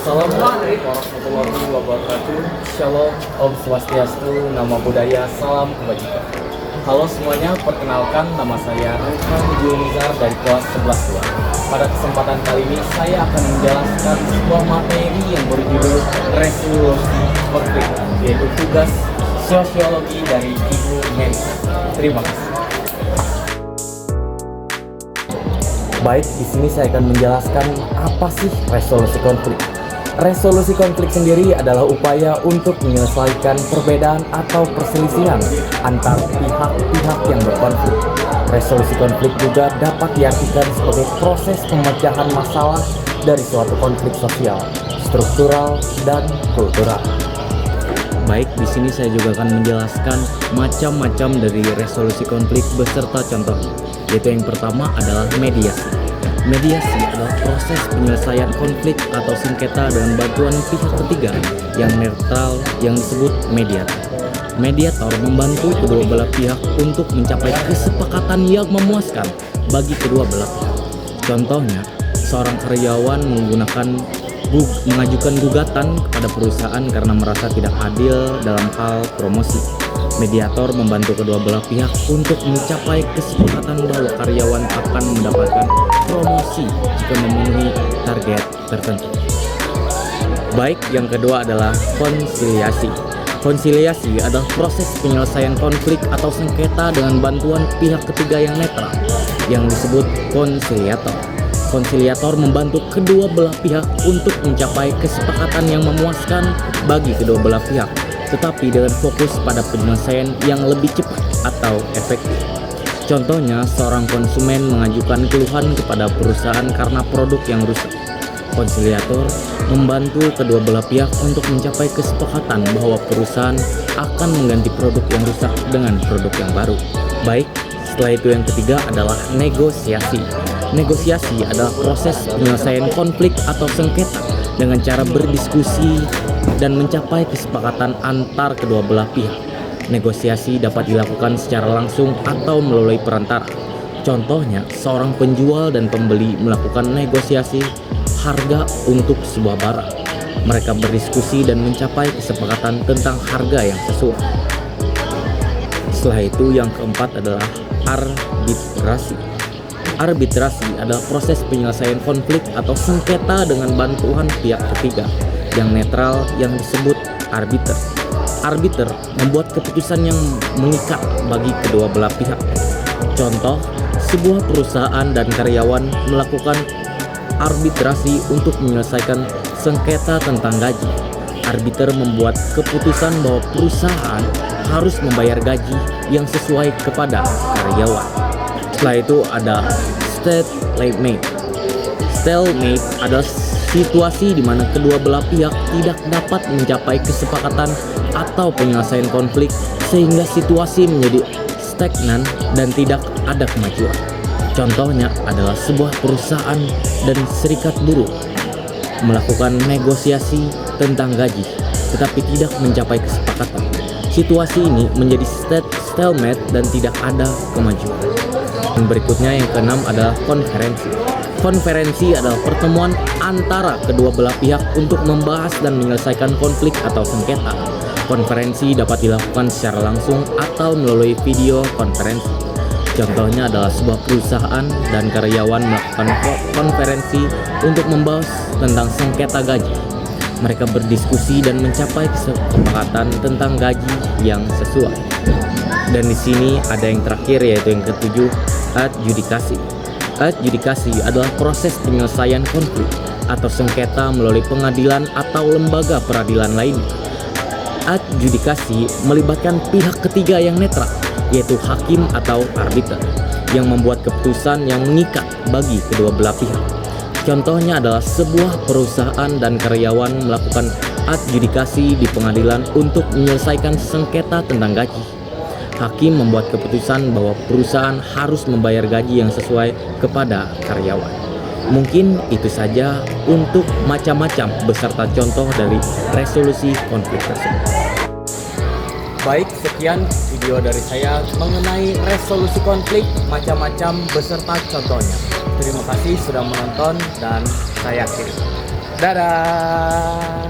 Assalamualaikum warahmatullahi wabarakatuh. Shalom, Om Swastiastu, Namo Buddhaya, Salam Kebajikan. Halo semuanya, perkenalkan nama saya Rifan Junizar dari kelas 11 Pada kesempatan kali ini saya akan menjelaskan sebuah materi yang berjudul resolusi konflik, yaitu tugas sosiologi dari Ibu Mary. Terima kasih. Baik, di sini saya akan menjelaskan apa sih resolusi konflik. Resolusi konflik sendiri adalah upaya untuk menyelesaikan perbedaan atau perselisihan antar pihak-pihak yang berkonflik. Resolusi konflik juga dapat diartikan sebagai proses pemecahan masalah dari suatu konflik sosial, struktural, dan kultural. Baik, di sini saya juga akan menjelaskan macam-macam dari resolusi konflik beserta contohnya. Yaitu yang pertama adalah mediasi. Mediasi adalah proses penyelesaian konflik atau sengketa dengan bantuan pihak ketiga yang netral yang disebut mediator. Mediator membantu kedua belah pihak untuk mencapai kesepakatan yang memuaskan bagi kedua belah pihak. Contohnya, seorang karyawan mengajukan gugatan kepada perusahaan karena merasa tidak adil dalam hal promosi. Mediator membantu kedua belah pihak untuk mencapai kesepakatan bahwa karyawan akan mendapatkan promosi jika memenuhi target tertentu. Baik, yang kedua adalah konsiliasi. Konsiliasi adalah proses penyelesaian konflik atau sengketa dengan bantuan pihak ketiga yang netral, yang disebut konsiliator. Konsiliator membantu kedua belah pihak untuk mencapai kesepakatan yang memuaskan bagi kedua belah pihak, tetapi dengan fokus pada penyelesaian yang lebih cepat atau efektif. Contohnya, seorang konsumen mengajukan keluhan kepada perusahaan karena produk yang rusak. Konsiliator membantu kedua belah pihak untuk mencapai kesepakatan bahwa perusahaan akan mengganti produk yang rusak dengan produk yang baru. Baik, setelah itu yang ketiga adalah negosiasi. Negosiasi adalah proses penyelesaian konflik atau sengketa dengan cara berdiskusi dan mencapai kesepakatan antar kedua belah pihak. Negosiasi dapat dilakukan secara langsung atau melalui perantara. Contohnya, seorang penjual dan pembeli melakukan negosiasi harga untuk sebuah barang. Mereka berdiskusi dan mencapai kesepakatan tentang harga yang sesuai. Setelah itu yang keempat adalah arbitrasi. Arbitrasi adalah proses penyelesaian konflik atau sengketa dengan bantuan pihak ketiga yang netral yang disebut arbiter. Arbiter membuat keputusan yang mengikat bagi kedua belah pihak. Contoh, sebuah perusahaan dan karyawan melakukan arbitrasi untuk menyelesaikan sengketa tentang gaji. Arbiter membuat keputusan bahwa perusahaan harus membayar gaji yang sesuai kepada karyawan. Setelah itu ada stalemate. Stalemate adalah situasi di mana kedua belah pihak tidak dapat mencapai kesepakatan atau penyelesaian konflik sehingga situasi menjadi stagnan dan tidak ada kemajuan. Contohnya adalah sebuah perusahaan dan serikat buruh melakukan negosiasi tentang gaji tetapi tidak mencapai kesepakatan. Situasi ini menjadi stalemate dan tidak ada kemajuan. Yang berikutnya yang keenam adalah konferensi. Konferensi adalah pertemuan antara kedua belah pihak untuk membahas dan menyelesaikan konflik atau sengketa. Konferensi dapat dilakukan secara langsung atau melalui video konferensi. Contohnya adalah sebuah perusahaan dan karyawan melakukan konferensi untuk membahas tentang sengketa gaji. Mereka berdiskusi dan mencapai kesepakatan tentang gaji yang sesuai. Dan di sini ada yang terakhir, yaitu yang ketujuh, adjudikasi. Adjudikasi adalah proses penyelesaian konflik atau sengketa melalui pengadilan atau lembaga peradilan lainnya. Adjudikasi melibatkan pihak ketiga yang netral, yaitu hakim atau arbiter, yang membuat keputusan yang mengikat bagi kedua belah pihak. Contohnya adalah sebuah perusahaan dan karyawan melakukan adjudikasi di pengadilan untuk menyelesaikan sengketa tentang gaji. Hakim membuat keputusan bahwa perusahaan harus membayar gaji yang sesuai kepada karyawan. Mungkin itu saja untuk macam-macam beserta contoh dari resolusi konflik tersebut. Baik, sekian video dari saya mengenai resolusi konflik macam-macam beserta contohnya. Terima kasih sudah menonton dan saya akhiri. Dadah.